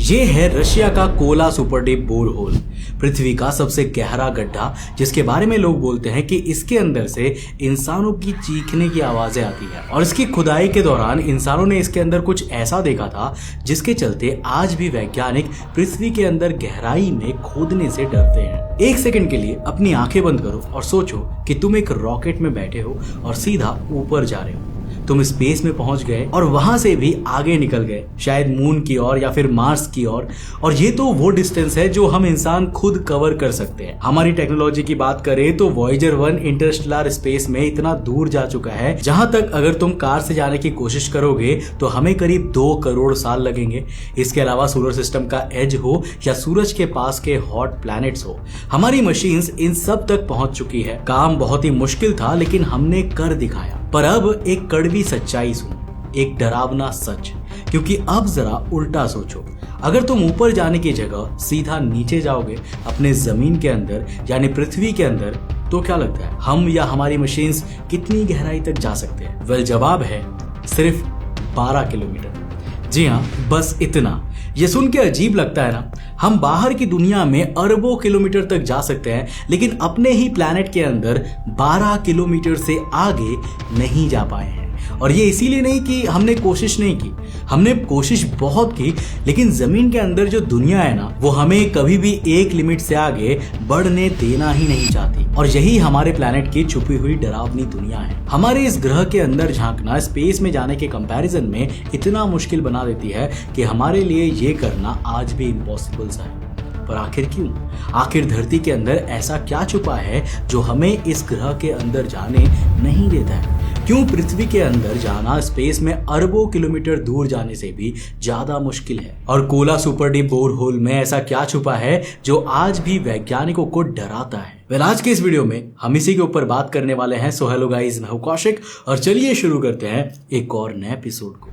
ये है रशिया का Kola super deep bore hole, पृथ्वी का सबसे गहरा गड्ढा, जिसके बारे में लोग बोलते हैं कि इसके अंदर से इंसानों की चीखने की आवाजें आती हैं। और इसकी खुदाई के दौरान इंसानों ने इसके अंदर कुछ ऐसा देखा था जिसके चलते आज भी वैज्ञानिक पृथ्वी के अंदर गहराई में खोदने से डरते हैं। एक सेकंड के लिए अपनी आंखें बंद करो और सोचो कि तुम एक रॉकेट में बैठे हो और सीधा ऊपर जा रहे हो। तुम स्पेस में पहुंच गए और वहां से भी आगे निकल गए, शायद मून की ओर या फिर मार्स की ओर। और ये तो वो डिस्टेंस है जो हम इंसान खुद कवर कर सकते हैं। हमारी टेक्नोलॉजी की बात करें तो वॉयेजर 1 इंटरस्टेलर स्पेस में इतना दूर जा चुका है जहां तक अगर तुम कार से जाने की कोशिश करोगे तो हमें करीब 2 करोड़ साल लगेंगे। इसके अलावा सोलर सिस्टम का एज हो या सूरज के पास के हॉट प्लैनेट्स हो, हमारी मशीन्स इन सब तक पहुंच चुकी है। काम बहुत ही मुश्किल था लेकिन हमने कर दिखाया। पर अब एक कड़वी सच्चाई सुनो, एक डरावना सच, क्योंकि अब जरा उल्टा सोचो। अगर तुम ऊपर जाने की जगह सीधा नीचे जाओगे अपने जमीन के अंदर यानी पृथ्वी के अंदर, तो क्या लगता है हम या हमारी मशीन्स कितनी गहराई तक जा सकते हैं? वेल, जवाब है सिर्फ 12 किलोमीटर। जी हाँ, बस इतना। ये सुन के अजीब लगता है ना? हम बाहर की दुनिया में अरबों किलोमीटर तक जा सकते हैं लेकिन अपने ही प्लैनेट के अंदर 12 किलोमीटर से आगे नहीं जा पाए हैं। और ये इसीलिए नहीं कि हमने कोशिश नहीं की, हमने कोशिश बहुत की, लेकिन जमीन के अंदर जो दुनिया है ना, वो हमें कभी भी एक लिमिट से आगे बढ़ने देना ही नहीं चाहती। और यही हमारे प्लैनेट की छुपी हुई डरावनी दुनिया है। हमारे इस ग्रह के अंदर झांकना स्पेस में जाने के कंपैरिजन में इतना मुश्किल बना देती है कि हमारे लिए ये करना आज भी इम्पॉसिबल सा है। पर आखिर क्यों? आखिर धरती के अंदर ऐसा क्या छुपा है जो हमें इस ग्रह के अंदर जाने नहीं देता है? क्यों पृथ्वी के अंदर जाना स्पेस में अरबों किलोमीटर दूर जाने से भी ज्यादा मुश्किल है? और Cola super deep bore whole में ऐसा क्या छुपा है जो आज भी वैज्ञानिकों को डराता है? वेल, आज के इस वीडियो में हम इसी के ऊपर बात करने वाले हैं। सो हेलो गाइस, मैं हूं कौशिक और चलिए शुरू करते हैं एक और नए एपिसोड को।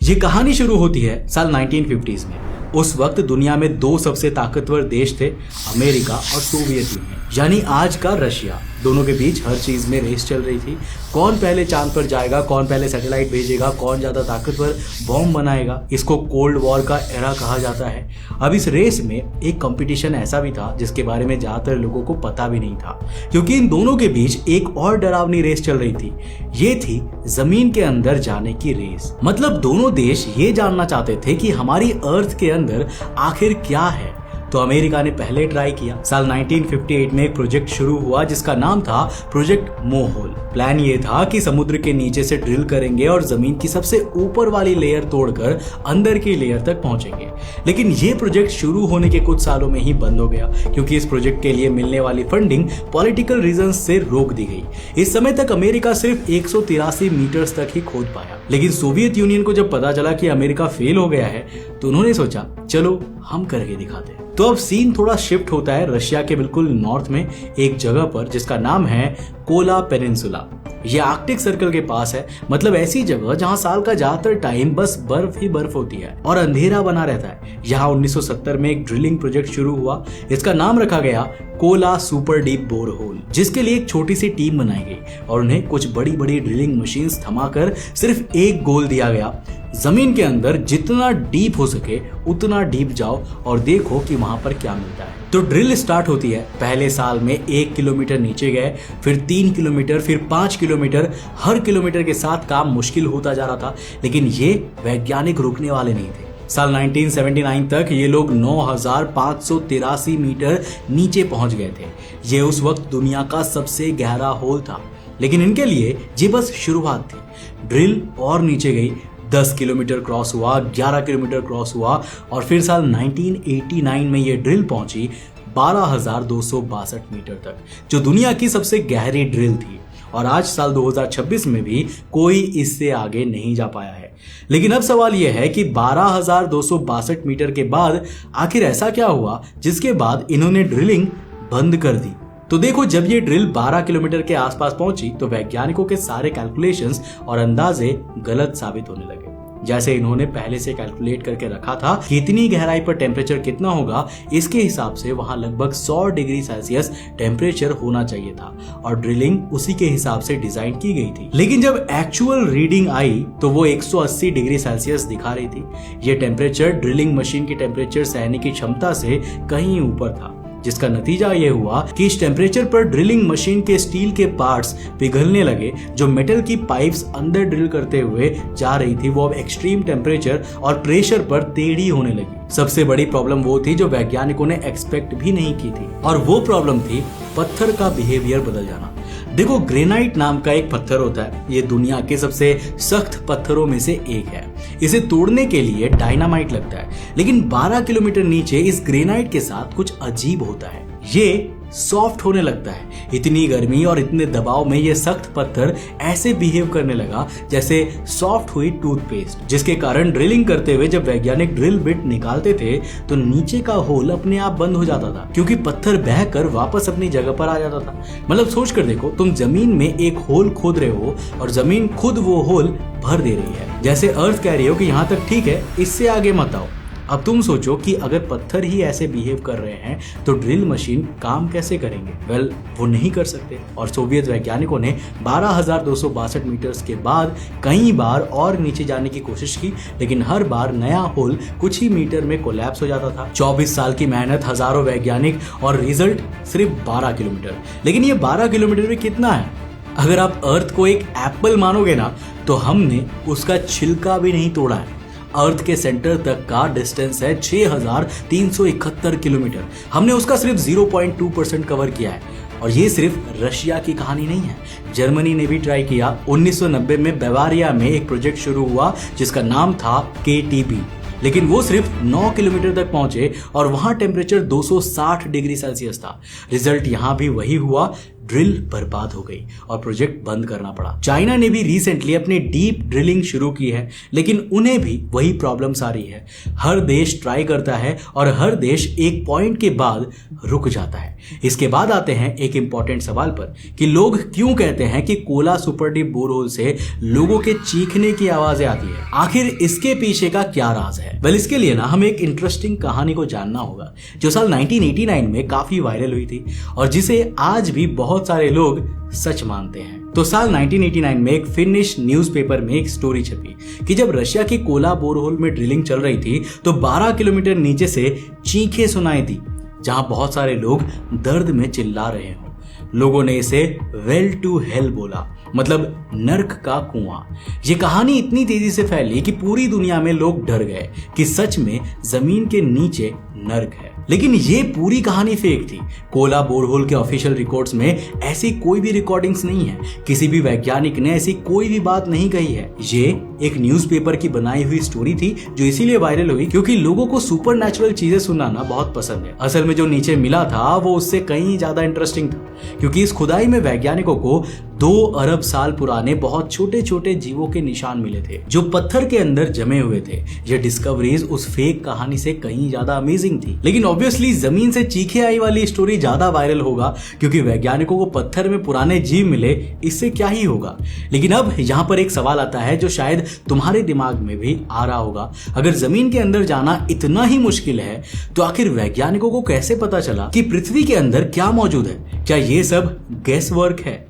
ये कहानी शुरू होती है साल 1950s में। उस वक्त दुनिया में 2 सबसे ताकतवर देश थे, अमेरिका और सोवियत यूनियन, यानी आज का रशिया। दोनों के बीच हर चीज में रेस चल रही थी। कौन पहले चांद पर जाएगा, कौन पहले सैटेलाइट भेजेगा, कौन ज्यादा ताकतवर बॉम्ब बनाएगा। इसको कोल्ड वॉर का एरा कहा जाता है। अब इस रेस में एक कंपटीशन ऐसा भी था जिसके बारे में ज्यादातर लोगों को पता भी नहीं था, क्योंकि इन दोनों के बीच एक और डरावनी रेस चल रही थी। ये थी जमीन के अंदर जाने की रेस। मतलब दोनों देश ये जानना चाहते थे कि हमारी अर्थ के अंदर आखिर क्या है। तो अमेरिका ने पहले ट्राई किया। साल 1958 में एक प्रोजेक्ट शुरू हुआ जिसका नाम था प्रोजेक्ट मोहोल। प्लान ये था कि समुद्र के नीचे से ड्रिल करेंगे और जमीन की सबसे ऊपर वाली लेयर तोड़कर अंदर की लेयर तक पहुंचेंगे। लेकिन ये प्रोजेक्ट शुरू होने के कुछ सालों में ही बंद हो गया, क्योंकि इस प्रोजेक्ट के लिए मिलने वाली फंडिंग पॉलिटिकल रीजन से रोक दी गई। इस समय तक अमेरिका सिर्फ 183 मीटर्स तक ही खोद पाया। लेकिन सोवियत यूनियन को जब पता चला कि अमेरिका फेल हो गया है तो उन्होंने सोचा चलो हम करके दिखाते हैं। तो अब सीन थोड़ा शिफ्ट होता है रशिया के बिल्कुल नॉर्थ में एक जगह पर जिसका नाम है कोला पेनिनसुला। ये आर्कटिक सर्कल के पास है, मतलब ऐसी जगह जहां साल का ज्यादातर टाइम बस बर्फ ही बर्फ होती है और अंधेरा बना रहता है। यहाँ 1970 में एक ड्रिलिंग प्रोजेक्ट शुरू हुआ। इसका नाम रखा गया Cola super deep bore whole, जिसके लिए एक छोटी सी टीम बनाई गई और उन्हें कुछ बड़ी बड़ी ड्रिलिंग मशीन्स थमाकर सिर्फ एक गोल दिया गया, जमीन के अंदर जितना डीप हो सके उतना डीप जाओ और देखो कि वहां पर क्या मिलता है। तो ड्रिल स्टार्ट होती है। पहले साल में 1 किलोमीटर नीचे गए, फिर 3 किलोमीटर, फिर 5 किलोमीटर। हर किलोमीटर के साथ काम मुश्किल होता जा रहा था, लेकिन ये वैज्ञानिक रुकने वाले नहीं थे। साल 1979 तक ये लोग 9,583 मीटर नीचे पहुंच गए थे। ये उस वक्त दुनिया का सबसे गहरा होल था, लेकिन इनके लिए ये बस शुरुआत थी। ड्रिल और नीचे गई, 10 किलोमीटर क्रॉस हुआ, 11 किलोमीटर क्रॉस हुआ और फिर साल 1989 में ये ड्रिल पहुंची 12,262 मीटर तक, जो दुनिया की सबसे गहरी ड्रिल थी। और आज साल 2026 में भी कोई इससे आगे नहीं जा पाया है। लेकिन अब सवाल यह है कि 12,262 मीटर के बाद आखिर ऐसा क्या हुआ जिसके बाद इन्होंने ड्रिलिंग बंद कर दी? तो देखो, जब ये ड्रिल 12 किलोमीटर के आसपास पहुंची तो वैज्ञानिकों के सारे कैलकुलेशंस और अंदाजे गलत साबित होने लगे। जैसे इन्होंने पहले से कैलकुलेट करके रखा था कि इतनी गहराई पर टेम्परेचर कितना होगा, इसके हिसाब से वहां लगभग 100 डिग्री सेल्सियस टेम्परेचर होना चाहिए था और ड्रिलिंग उसी के हिसाब से डिजाइन की गई थी। लेकिन जब एक्चुअल रीडिंग आई तो वो 180 डिग्री सेल्सियस दिखा रही थी। ये टेम्परेचर ड्रिलिंग मशीन की टेम्परेचर सहने की क्षमता से कहीं ऊपर था, जिसका नतीजा ये हुआ कि इस टेम्परेचर पर ड्रिलिंग मशीन के स्टील के पार्ट्स पिघलने लगे। जो मेटल की पाइप्स अंदर ड्रिल करते हुए जा रही थी वो अब एक्सट्रीम टेम्परेचर और प्रेशर पर टेढ़ी होने लगी। सबसे बड़ी प्रॉब्लम वो थी जो वैज्ञानिकों ने एक्सपेक्ट भी नहीं की थी, और वो प्रॉब्लम थी पत्थर का बिहेवियर बदल जाना। देखो, ग्रेनाइट नाम का एक पत्थर होता है, ये दुनिया के सबसे सख्त पत्थरों में से एक है। इसे तोड़ने के लिए डायनामाइट लगता है, लेकिन 12 किलोमीटर नीचे इस ग्रेनाइट के साथ कुछ अजीब होता है। ये सॉफ्ट होने लगता है। इतनी गर्मी और इतने दबाव में ये सख्त पत्थर ऐसे बिहेव करने लगा जैसे सॉफ्ट हुई टूथपेस्ट, जिसके कारण ड्रिलिंग करते हुए जब वैज्ञानिक ड्रिल बिट निकालते थे तो नीचे का होल अपने आप बंद हो जाता था, क्योंकि पत्थर बहकर वापस अपनी जगह पर आ जाता था। मतलब सोच कर देखो, तुम जमीन में एक होल खोद रहे हो और जमीन खुद वो होल भर दे रही है। जैसे अर्थ कह रही हो कि यहाँ तक ठीक है, इससे आगे मत आओ। अब तुम सोचो कि अगर पत्थर ही ऐसे बिहेव कर रहे हैं तो ड्रिल मशीन काम कैसे करेंगे? वेल, वो नहीं कर सकते। और सोवियत वैज्ञानिकों ने 12,262 मीटर्स के बाद कई बार और नीचे जाने की कोशिश की, लेकिन हर बार नया होल कुछ ही मीटर में कोलैप्स हो जाता था। 24 साल की मेहनत, हजारों वैज्ञानिक और रिजल्ट सिर्फ 12 किलोमीटर। लेकिन ये 12 किलोमीटर में कितना है? अगर आप अर्थ को एक एप्पल मानोगे ना, तो हमने उसका छिलका भी नहीं तोड़ा है। अर्थ के सेंटर तक का डिस्टेंस है 6,371 किलोमीटर। हमने उसका सिर्फ 0.2% कवर किया है। और ये सिर्फ रशिया की कहानी नहीं है, जर्मनी ने भी ट्राई किया। 1990 में बावारिया में एक प्रोजेक्ट शुरू हुआ जिसका नाम था KTB, लेकिन वो सिर्फ 9 किलोमीटर तक पहुंचे और वहां टेम्परेचर 260 डिग्री सेल्सियस था। रिजल्ट यहां भी वही हुआ, ड्रिल बर्बाद हो गई और प्रोजेक्ट बंद करना पड़ा। चाइना ने भी रिसेंटली अपनी डीप ड्रिलिंग शुरू की है, लेकिन उन्हें भी वही प्रॉब्लम्स आ रही है। हर देश ट्राई करता है और हर देश एक पॉइंट के बाद रुक जाता है। इसके बाद आते हैं एक इंपॉर्टेंट सवाल पर कि लोग क्यों कहते हैं कि कोला सुपर डीप बोरहोल से लोगों के चीखने की आवाजें आती है। आखिर इसके पीछे का क्या राज है? वेल, इसके लिए ना हमें एक इंटरेस्टिंग कहानी को जानना होगा जो साल 1989 में काफी वायरल हुई थी और जिसे आज भी बहुत सारे लोग सच मानते हैं। तो साल 1989 में एक फिनिश न्यूज़पेपर में एक स्टोरी छपी कि जब रशिया की कोला बोरहोल में ड्रिलिंग चल रही थी तो 12 किलोमीटर नीचे से चीखें सुनाई दी, जहां बहुत सारे लोग दर्द में चिल्ला रहे हों। लोगों ने इसे वेल टू हेल बोला, मतलब नर्क का कुआं। ये कहानी इतनी तेजी से फैली कि पूरी दुनिया में लोग डर गए कि सच में जमीन के नीचे नर्क है। लेकिन ये पूरी कहानी फेक थी। कोला बोरहोल के ऑफिशियल रिकॉर्ड्स में ऐसी कोई भी रिकॉर्डिंग्स नहीं है। किसी भी वैज्ञानिक ने ऐसी कोई भी बात नहीं कही है। ये एक न्यूज़पेपर की बनाई हुई स्टोरी थी जो इसीलिए वायरल हुई क्योंकि लोगों को सुपरनैचुरल चीजें सुनना ना बहुत पसंद है। असल में जो नीचे मिला था वो उससे कहीं ज्यादा इंटरेस्टिंग था, क्योंकि इस खुदाई में वैज्ञानिकों को 2 अरब साल पुराने बहुत छोटे छोटे जीवों के निशान मिले थे जो पत्थर के अंदर जमे हुए थे। ये डिस्कवरीज उस फेक कहानी से कहीं ज्यादा अमेजिंग थी। लेकिन ऑब्वियसली जमीन से चीखे आई वाली स्टोरी ज्यादा वायरल होगा क्योंकि वैज्ञानिकों को पत्थर में पुराने जीव मिले, इससे क्या ही होगा। लेकिन अब यहाँ पर एक सवाल आता है जो शायद तुम्हारे दिमाग में भी आ रहा होगा। अगर जमीन के अंदर जाना इतना ही मुश्किल है तो आखिर वैज्ञानिकों को कैसे पता चला कि पृथ्वी के अंदर क्या मौजूद है? क्या ये सब गेस वर्क है?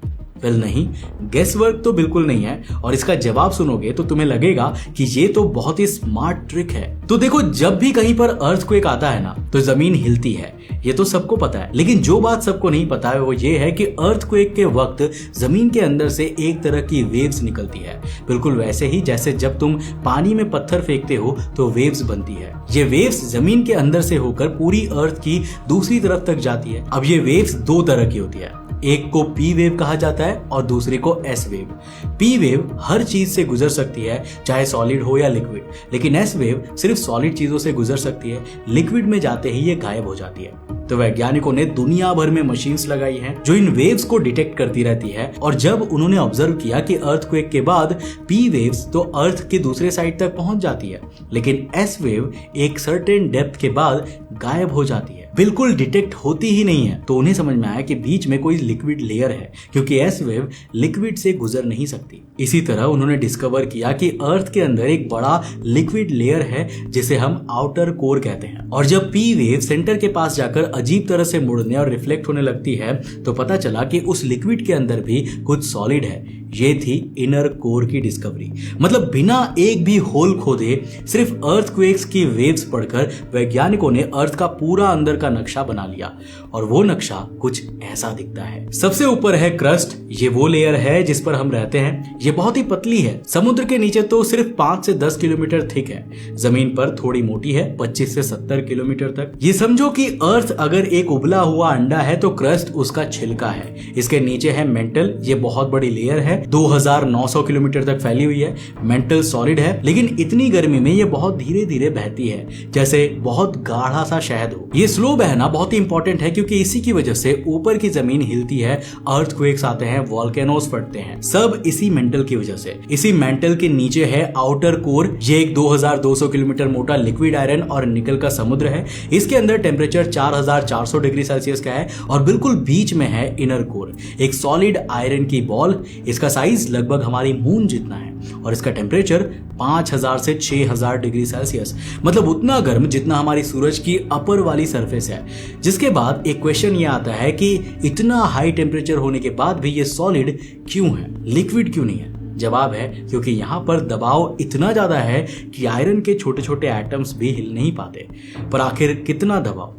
वेल नहीं, गेस वर्क तो बिल्कुल नहीं है। और इसका जवाब सुनोगे तो तुम्हें लगेगा कि ये तो बहुत ही स्मार्ट ट्रिक है। तो देखो, जब भी कहीं पर अर्थक्वेक आता है ना तो जमीन हिलती है, ये तो सबको पता है। लेकिन जो बात सबको नहीं पता है वो ये है कि अर्थक्वेक के वक्त जमीन के अंदर से एक तरह की वेव्स निकलती है, बिल्कुल वैसे ही जैसे जब तुम पानी में पत्थर फेंकते हो तो वेव्स बनती है। ये वेव्स जमीन के अंदर से होकर पूरी अर्थ की दूसरी तरफ तक जाती है। अब ये वेव्स 2 तरह की होती है, एक को पी वेव कहा जाता है और दूसरे को एस वेव। पी वेव हर चीज से गुजर सकती है, चाहे सॉलिड हो या लिक्विड, लेकिन एस वेव सिर्फ सॉलिड चीजों से गुजर सकती है। लिक्विड में जाते ही ये गायब हो जाती है। तो वैज्ञानिकों ने दुनिया भर में मशीन्स लगाई हैं जो इन वेव्स को डिटेक्ट करती रहती है। और जब उन्होंने ऑब्जर्व किया कि अर्थक्वेक के बाद पी वेव्स तो अर्थ के दूसरे साइड तक पहुंच जाती है, लेकिन एस वेव एक सर्टेन डेप्थ के बाद गायब हो जाती है। बिल्कुल डिटेक्ट होती ही नहीं है। तो उन्हें समझ में आया कि बीच में कोई लिक्विड लेयर है, क्योंकि एस वेव लिक्विड से गुजर नहीं सकती। इसी तरह उन्होंने डिस्कवर किया कि अर्थ के अंदर एक बड़ा लिक्विड लेयर है जिसे हम आउटर कोर कहते हैं। और जब पी वेव सेंटर के पास जाकर अजीब तरह से मुड़ने और रिफ्लेक्ट होने लगती है तो पता चला कि उस लिक्विड के अंदर भी कुछ सॉलिड है। ये थी इनर कोर की डिस्कवरी। मतलब बिना एक भी होल खोदे सिर्फ अर्थक्वेक्स की वेव्स पढ़कर वैज्ञानिकों ने अर्थ का पूरा अंदर का नक्शा बना लिया, और वो नक्शा कुछ ऐसा दिखता है। सबसे ऊपर है क्रस्ट। ये वो लेयर है जिस पर हम रहते हैं। ये बहुत ही पतली है। समुद्र के नीचे तो सिर्फ 5 से 10 किलोमीटर थिक है। जमीन पर थोड़ी मोटी है, 25 से 70 किलोमीटर तक। ये समझो कि अर्थ अगर एक उबला हुआ अंडा है तो क्रस्ट उसका छिलका है। इसके नीचे है मेंटल। ये बहुत बड़ी लेयर है, 2900 किलोमीटर तक फैली हुई है। मेंटल सॉलिड है, लेकिन इतनी गर्मी में ये बहुत धीरे धीरे बहती है, जैसे बहुत गाढ़ा सा शहद हो। ये स्लो बहना बहुत ही इंपॉर्टेंट है, क्योंकि इसी की वजह से ऊपर की जमीन हिलती है, अर्थक्वेक्स आते हैं, वॉल्केनोस फटते हैं, सब इसी मेंटल की वजह से। इसी मेंटल के नीचे है आउटर कोर। ये एक 2200 किलोमीटर मोटा लिक्विड आयरन और निकल का समुद्र है। इसके अंदर टेम्परेचर 4400 डिग्री सेल्सियस का है, और बिल्कुल बीच में है इनर कोर, एक सॉलिड आयरन की बॉल। इसका साइज लगभग हमारी मून जितना है, और इसका टेम्परेचर 5000 से 6000 डिग्री सेल्सियस, मतलब उतना गर्म जितना हमारी सूरज की अपर वाली सरफेस है। जिसके बाद एक क्वेश्चन ये आता है कि इतना हाई टेम्परेचर होने के बाद भी ये सॉलिड क्यों है, लिक्विड क्यों नहीं है? जवाब है क्योंकि यहां पर दबाव इतना ज्यादा है कि आयरन के छोटे छोटे एटम्स भी हिल नहीं पाते। पर आखिर कितना दबाव?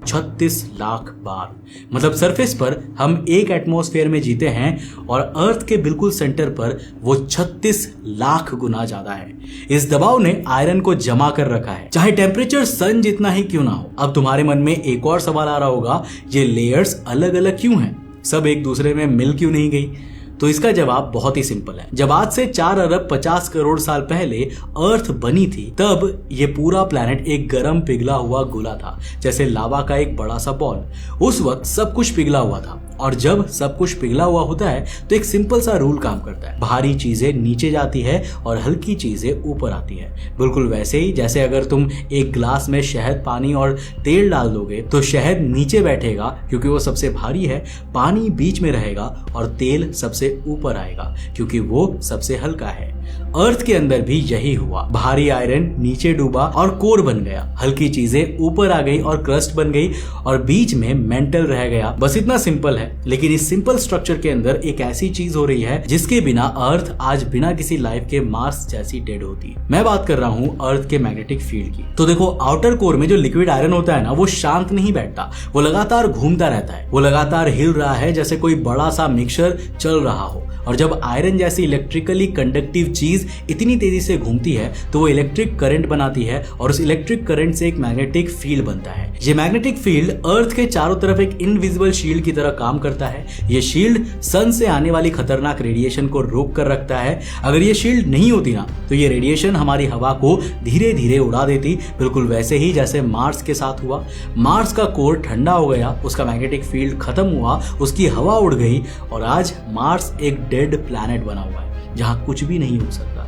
36 लाख बार। मतलब सरफेस पर हम एक एटमॉस्फेयर में जीते हैं, और अर्थ के बिल्कुल सेंटर पर वो 36 लाख गुना ज्यादा है। इस दबाव ने आयरन को जमा कर रखा है, चाहे टेम्परेचर सन जितना ही क्यों ना हो। अब तुम्हारे मन में एक और सवाल आ रहा होगा, ये लेयर्स अलग अलग क्यों हैं? सब एक दूसरे में मिल क्यों नहीं गई? तो इसका जवाब बहुत ही सिंपल है। जब आज से 4 अरब 50 करोड़ साल पहले अर्थ बनी थी, तब ये पूरा प्लैनेट एक गर्म पिघला हुआ गोला था, जैसे लावा का एक बड़ा सा बॉल। उस वक्त सब कुछ पिघला हुआ था, और जब सब कुछ पिघला हुआ होता है तो एक सिंपल सा रूल काम करता है, भारी चीजें नीचे जाती है और हल्की चीजें ऊपर आती है। बिल्कुल वैसे ही जैसे अगर तुम एक ग्लास में शहद, पानी और तेल डाल दोगे तो शहद नीचे बैठेगा क्योंकि वो सबसे भारी है, पानी बीच में रहेगा और तेल सबसे ऊपर आएगा क्योंकि वो सबसे हल्का है। अर्थ के अंदर भी यही हुआ। भारी आयरन नीचे डूबा और कोर बन गया, हल्की चीजें ऊपर आ गई और क्रस्ट बन गई, और बीच में मेंटल रह गया। बस इतना सिंपल है। लेकिन इस सिंपल स्ट्रक्चर के अंदर एक ऐसी चीज हो रही है जिसके बिना अर्थ आज बिना किसी लाइफ के मार्स जैसी डेड होती। मैं बात कर रहा हूँ अर्थ के मैग्नेटिक फील्ड की। तो देखो, आउटर कोर में जो लिक्विड आयरन होता है ना, वो शांत नहीं बैठता, वो लगातार घूमता रहता है, वो लगातार हिल रहा है जैसे कोई बड़ा सा मिक्सचर चल रहा हो। और जब आयरन जैसी इलेक्ट्रिकली कंडक्टिव चीज इतनी तेजी से घूमती है तो वो इलेक्ट्रिक करंट बनाती है, और उस इलेक्ट्रिक करंट से एक मैग्नेटिक फील्ड बनता है। ये मैग्नेटिक फील्ड अर्थ के चारों तरफ एक इनविजिबल शील्ड की तरह काम करता है। ये शील्ड सन से आने वाली खतरनाक रेडिएशन को रोक कर रखता है। अगर ये शील्ड नहीं होती ना तो ये रेडिएशन हमारी हवा को धीरे धीरे उड़ा देती, बिल्कुल वैसे ही जैसे मार्स के साथ हुआ। मार्स का कोर ठंडा हो गया, उसका मैग्नेटिक फील्ड खत्म हुआ, उसकी हवा उड़ गई, और आज मार्स एक डेड प्लैनेट बना हुआ है जहां कुछ भी नहीं हो सकता।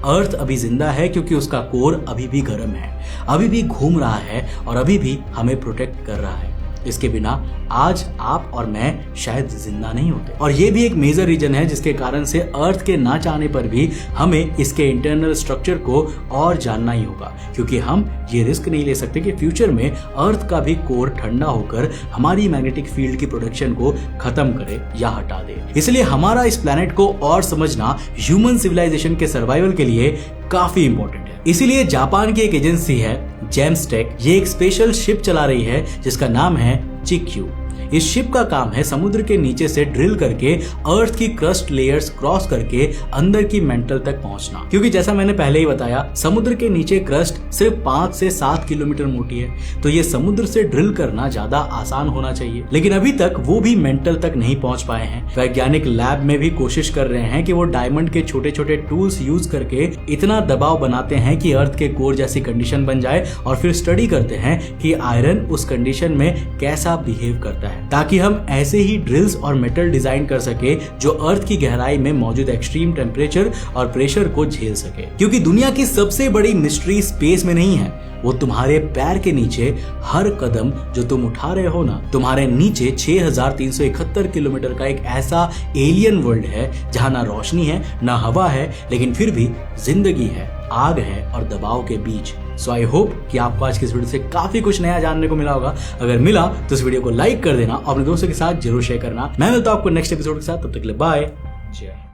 अर्थ अभी जिंदा है क्योंकि उसका कोर अभी भी गर्म है, अभी भी घूम रहा है, और अभी भी हमें प्रोटेक्ट कर रहा है। इसके बिना आज आप और मैं शायद जिंदा नहीं होते। और ये भी एक मेजर रीजन है जिसके कारण से अर्थ के ना चाहने पर भी हमें इसके इंटरनल स्ट्रक्चर को और जानना ही होगा, क्योंकि हम ये रिस्क नहीं ले सकते कि फ्यूचर में अर्थ का भी कोर ठंडा होकर हमारी मैग्नेटिक फील्ड की प्रोडक्शन को खत्म करे या हटा दे। इसलिए हमारा इस प्लैनेट को और समझना ह्यूमन सिविलाइजेशन के सर्वाइवल के लिए काफी इंपॉर्टेंट है। इसीलिए जापान की एक एजेंसी है जेम्स टेक, ये एक स्पेशल शिप चला रही है जिसका नाम है चिक्यू। इस शिप का काम है समुद्र के नीचे से ड्रिल करके अर्थ की क्रस्ट लेयर्स क्रॉस करके अंदर की मेंटल तक पहुंचना, क्योंकि जैसा मैंने पहले ही बताया समुद्र के नीचे क्रस्ट सिर्फ 5 से 7 किलोमीटर मोटी है, तो ये समुद्र से ड्रिल करना ज्यादा आसान होना चाहिए। लेकिन अभी तक वो भी मेंटल तक नहीं पहुंच पाए हैं। वैज्ञानिक लैब में भी कोशिश कर रहे हैं कि वो डायमंड के छोटे छोटे टूल्स यूज करके इतना दबाव बनाते हैं कि अर्थ के कोर जैसी कंडीशन बन जाए, और फिर स्टडी करते हैं कि आयरन उस कंडीशन में कैसा बिहेव करता है। है, ताकि हम ऐसे ही ड्रिल्स और मेटल डिजाइन कर सके जो अर्थ की गहराई में मौजूद एक्सट्रीम टेम्परेचर और प्रेशर को झेल सके। क्योंकि दुनिया की सबसे बड़ी मिस्ट्री स्पेस में नहीं है, वो तुम्हारे पैर के नीचे हर कदम जो तुम उठा रहे हो ना, तुम्हारे नीचे 6371 किलोमीटर का एक ऐसा एलियन वर्ल्ड है जहां ना रोशनी है ना हवा है, लेकिन फिर भी जिंदगी है, आग है और दबाव के बीच। सो आई होप कि आपको आज की इस वीडियो से काफी कुछ नया जानने को मिला होगा। अगर मिला तो इस वीडियो को लाइक कर देना और अपने दोस्तों के साथ जरूर शेयर करना। मैं मिलता हूं आपको नेक्स्ट एपिसोड के साथ, तब तक के लिए बाय। जय।